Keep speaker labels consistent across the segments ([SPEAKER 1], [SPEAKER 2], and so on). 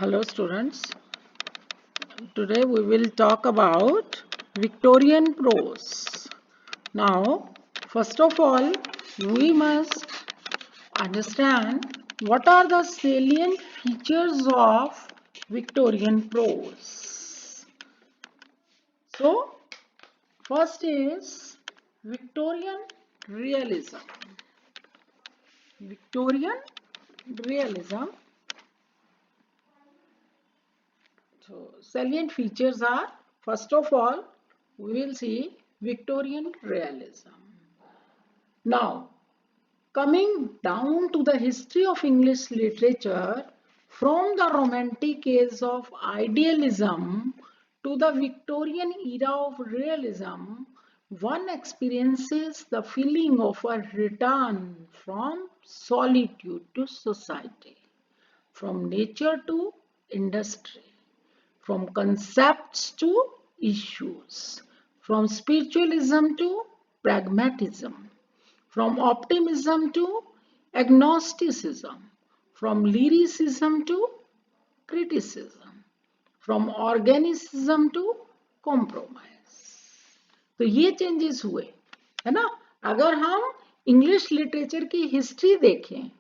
[SPEAKER 1] Hello students, today we will talk about Victorian prose. Now, first of all, we must understand what are the salient features of Victorian prose. So, first is Victorian realism. Victorian realism. So, salient features are, first of all, we will see Victorian realism. Now, coming down to the history of English literature, from the Romantic age of idealism to the Victorian era of realism, one experiences the feeling of a return from solitude to society, from nature to industry, from concepts to issues, from spiritualism to pragmatism, from optimism to agnosticism, from lyricism to criticism, from organicism to compromise. तो ये changes हुए, है ना? अगर हम English literature की history देखें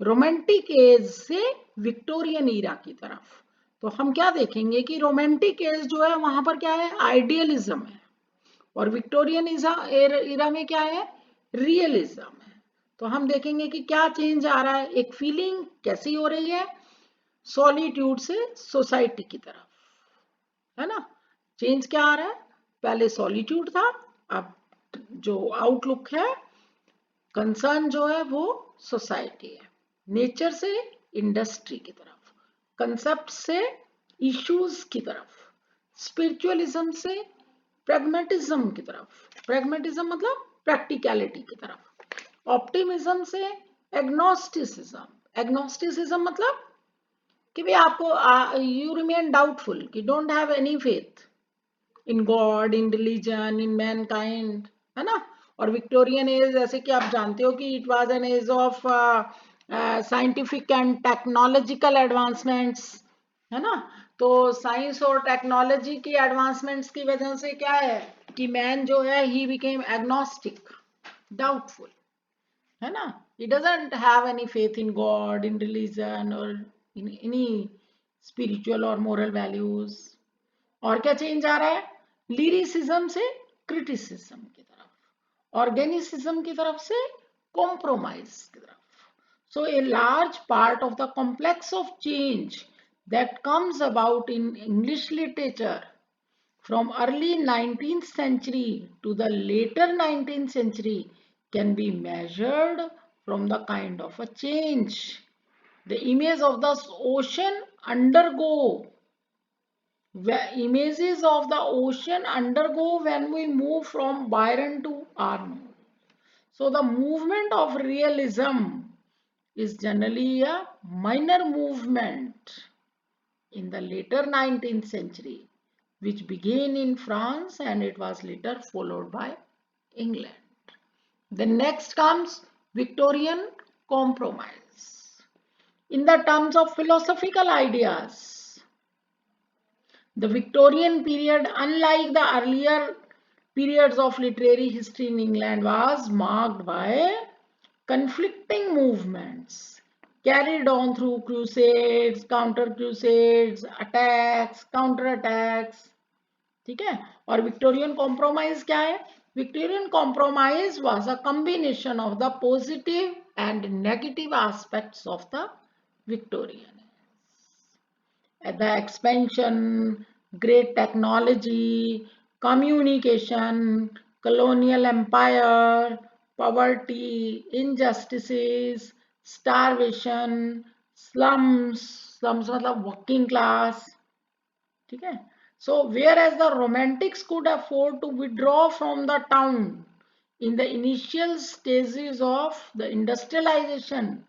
[SPEAKER 1] romantic as से विक्टोरियन ईरा की तरफ, तो हम क्या देखेंगे कि रोमांटिक एज जो है वहां पर क्या है, आइडियलिज्म है, और विक्टोरियन ईरा में क्या है, रियलिज्म है. तो हम देखेंगे कि क्या चेंज आ रहा है, एक फीलिंग कैसी हो रही है, सॉलिट्यूड से सोसाइटी की तरफ, है ना? चेंज क्या आ रहा है, पहले सॉलिट्यूड था, अब जो आउटलुक है, कंसर्न जो है वो सोसाइटी है, नेचर से इंडस्ट्री की तरफ, कंसेप्ट से इश्यूज की तरफ, स्पिरिचुअलिज्म से प्रैग्मेटिज्म की तरफ, प्रैग्मेटिज्म मतलब प्रैक्टिकलिटी की तरफ, ऑप्टिमिज्म से एग्नोस्टिसिज्म, एग्नोस्टिसिज्म मतलब कि भाई आपको यू रिमेन डाउटफुल, कि don't have any faith in God, in religion, in Mankind, है ना? और विक्टोरियन एज जैसे कि आप जानते हो कि it was an age of scientific and technological advancements, है ना? तो साइंस और टेक्नोलॉजी की एडवांसमेंट्स की वजह से क्या है कि मैन जो है ही बिकेम एग्नोस्टिक, डाउटफुल, है ना? He doesn't have any faith in God, in religion और इन एनी स्पिरिचुअल और मोरल वैल्यूज. और क्या चेंज आ रहा है, लिरिसिज्म से क्रिटिसिज्म की तरफ, ऑर्गेनिसिज्म की तरफ से कॉम्प्रोमाइज की तरफ. So a large part of the complex of change that comes about in English literature from early 19th century to the later 19th century can be measured from the kind of a change the image of the ocean undergo, images of the ocean undergo when we move from Byron to Arnold. So the movement of realism is generally a minor movement in the later 19th century, which began in France and it was later followed by England. Then next comes Victorian compromise. In the terms of philosophical ideas, the Victorian period, unlike the earlier periods of literary history in England, was marked by conflicting movements carried on through crusades, counter crusades, attacks, counter attacks. ठीक है? और Victorian compromise क्या है, Victorian compromise was a combination of the positive and negative aspects of the Victorian. The expansion, great technology, communication, colonial empire, poverty, injustices, starvation, slums, slums मतलब working class, ठीक है? So whereas the romantics could afford to withdraw from the town in the initial stages of the industrialization,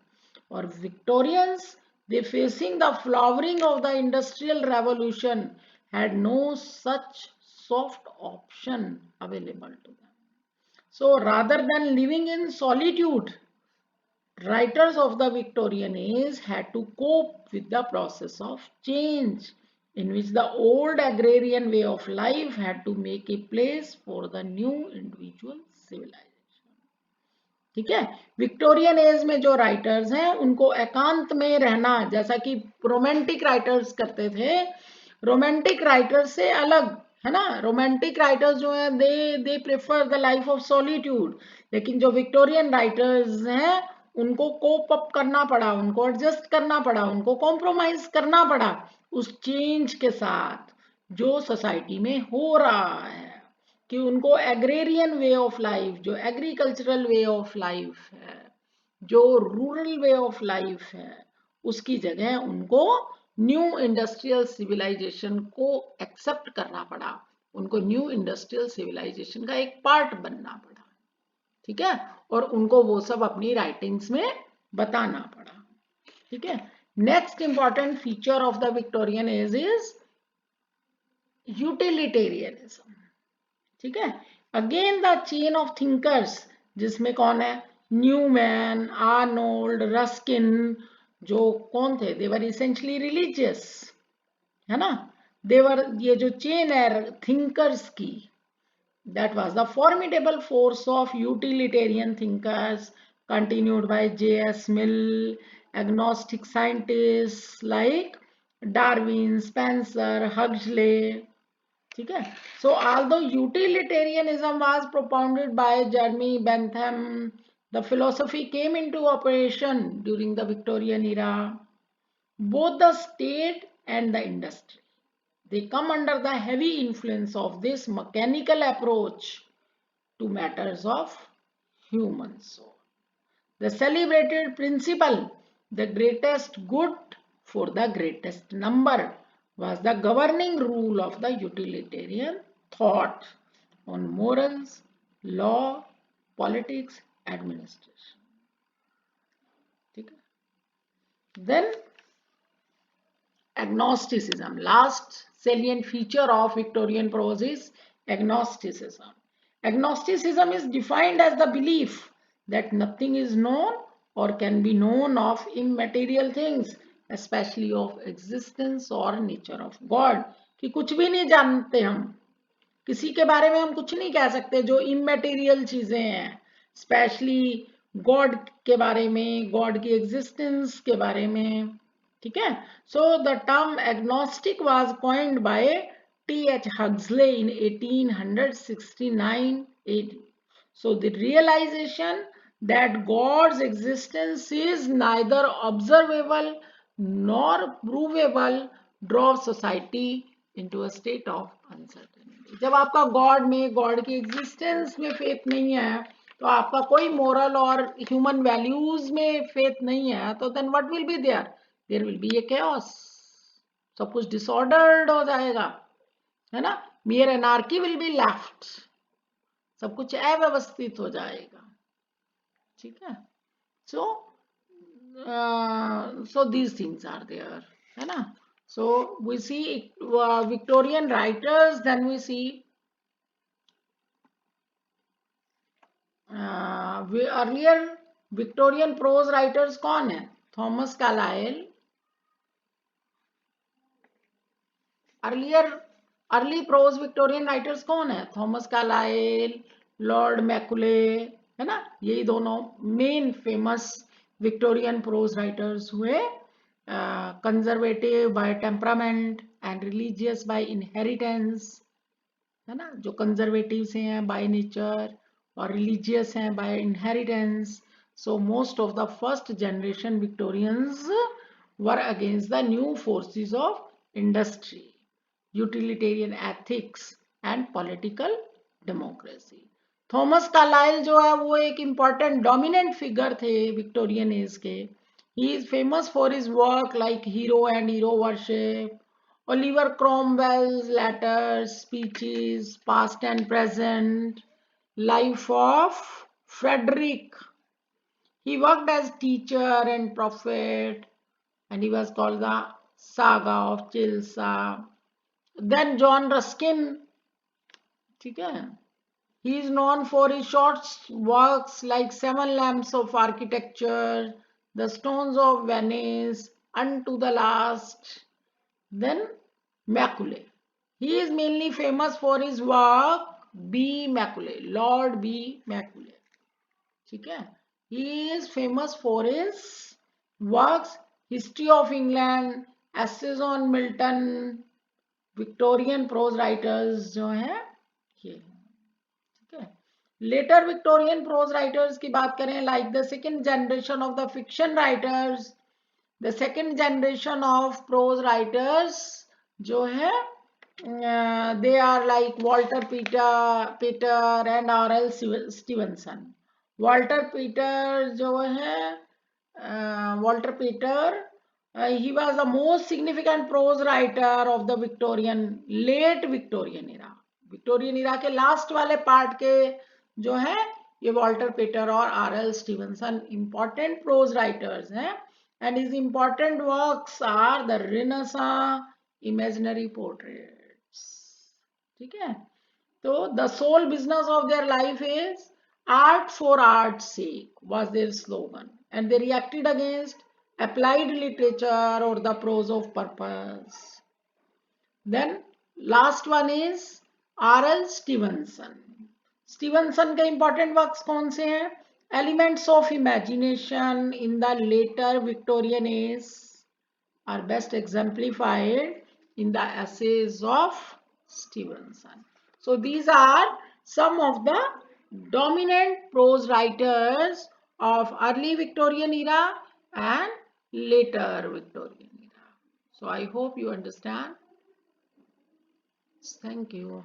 [SPEAKER 1] or Victorians, they facing the flowering of the industrial revolution had no such soft option available to them. So rather than living in solitude, writers of the Victorian age had to cope with the process of change in which the old agrarian way of life had to make a place for the new individual civilization. ठीक है, Victorian age में जो writers हैं उनको एकांत में रहना, जैसा कि रोमांटिक राइटर्स करते थे, रोमांटिक राइटर्स से अलग है ना, रोमांटिक राइटर्स जो हैं they prefer the life of solitude, लेकिन जो विक्टोरियन राइटर्स हैं उनको कोप अप करना पड़ा, उनको एडजस्ट करना पड़ा, उनको कॉम्प्रोमाइज करना पड़ा उस चेंज के साथ जो सोसाइटी में हो रहा है, कि उनको एग्रेरियन वे ऑफ लाइफ, जो एग्रीकल्चरल वे ऑफ लाइफ है, जो रूरल वे ऑफ लाइफ है, उसकी जगह उनको न्यू इंडस्ट्रियल सिविलाइजेशन को एक्सेप्ट करना पड़ा, उनको न्यू इंडस्ट्रियल सिविलाइजेशन का एक पार्ट बनना पड़ा, ठीक है, और उनको वो सब अपनी राइटिंग्स में बताना पड़ा, ठीक है। Next important feature of the Victorian age is utilitarianism, ठीक है। Again the chain of thinkers, जिसमें कौन है, न्यूमैन, आर्नोल्ड, रस्किन, जो कौन थे, देवर इसेंशियली रिलीजियस, है ना, देवर, ये जो चेन है थिंकर्स की, that was the formidable force of utilitarian thinkers continued by J.S. Mill, agnostic scientists like Darwin, Spencer, Huxley, ठीक है। So although utilitarianism was propounded by Jeremy Bentham, the philosophy came into operation during the Victorian era. Both the state and the industry, they come under the heavy influence of this mechanical approach to matters of human soul. The celebrated principle, the greatest good for the greatest number, was the governing rule of the utilitarian thought on morals, law, politics, administration. Then agnosticism, last salient feature of Victorian prose is agnosticism. Agnosticism is defined as the belief that nothing is known or can be known of immaterial things, especially of existence or nature of God. कि कुछ भी नहीं जानते हम, किसी के बारे में हम कुछ नहीं कह सकते जो इमैटेरियल चीजें हैं, स्पेशली गॉड के बारे में, गॉड की एग्जिस्टेंस के बारे में, ठीक है। So the term agnostic was coined bye T.H. Huxley in 1869 AD. So the realization that God's existence is neither observable nor provable drove society into a state of uncertainty. जब आपका God में, God की existence में faith नहीं है, तो आपका कोई मोरल और ह्यूमन वैल्यूज में फेथ नहीं है, तो then what will be there, there will be a chaos, सब कुछ डिसऑर्डर्ड हो जाएगा, है ना, mere anarchy will be left, सब कुछ अव्यवस्थित हो जाएगा, ठीक है। So these things are there, है ना। So we see Victorian writers, then we see earlier Victorian prose writers कौन है, Thomas Carlyle, early prose Victorian writers कौन है, थॉमस कार्लाइल, लॉर्ड मैकुले, है ना, यही दोनों main famous Victorian prose writers हुए। Conservative by temperament and religious by inheritance, है ना, जो कंजर्वेटिव से हैं बाय नेचर और रिलीजियस हैं by inheritance. So most of the first generation Victorians were against the new forces of industry, utilitarian ethics and political democracy. Thomas Carlyle जो है वो एक इंपॉर्टेंट डोमिनेंट फिगर थे विक्टोरियन एज के। He is famous for his work like hero and hero worship, Oliver Cromwell's letters, speeches, past and present, life of Frederick. He worked as teacher and prophet, and he was called the Saga of Chilsa. Then John Ruskin, ठीक है, He is known for his short works like Seven Lamps of Architecture, The Stones of Venice, Unto the Last, then Macaulay. He is mainly famous for his work B. Macaulay, Lord B. Macaulay. ठीक है? He is famous for his works History of England, Essays on Milton, Victorian prose writers जो हैं ये, ठीक है? Later Victorian prose writers की बात करें, like the second generation of the fiction writers, the second generation of prose writers जो है they are like Walter Peter and R.L. Stevenson. Walter Peter जो है Walter Peter he was the most significant prose writer of the late Victorian era. Victorian era के last वाले part के जो है ये वॉल्टर पीटर और R.L. Stevenson important prose writers हैं, and his important works are the Renaissance imaginary portraits. ठीक है? तो the sole business of their life is art for art's sake was their slogan, and they reacted against applied literature or the prose of purpose. Then last one is R.L. Stevenson. Stevenson के important works कौन से हैं? Elements of imagination in the later Victorian age are best exemplified in the essays of Stevenson. So these are some of the dominant prose writers of early Victorian era and later Victorian era. So I hope you understand. Thank you.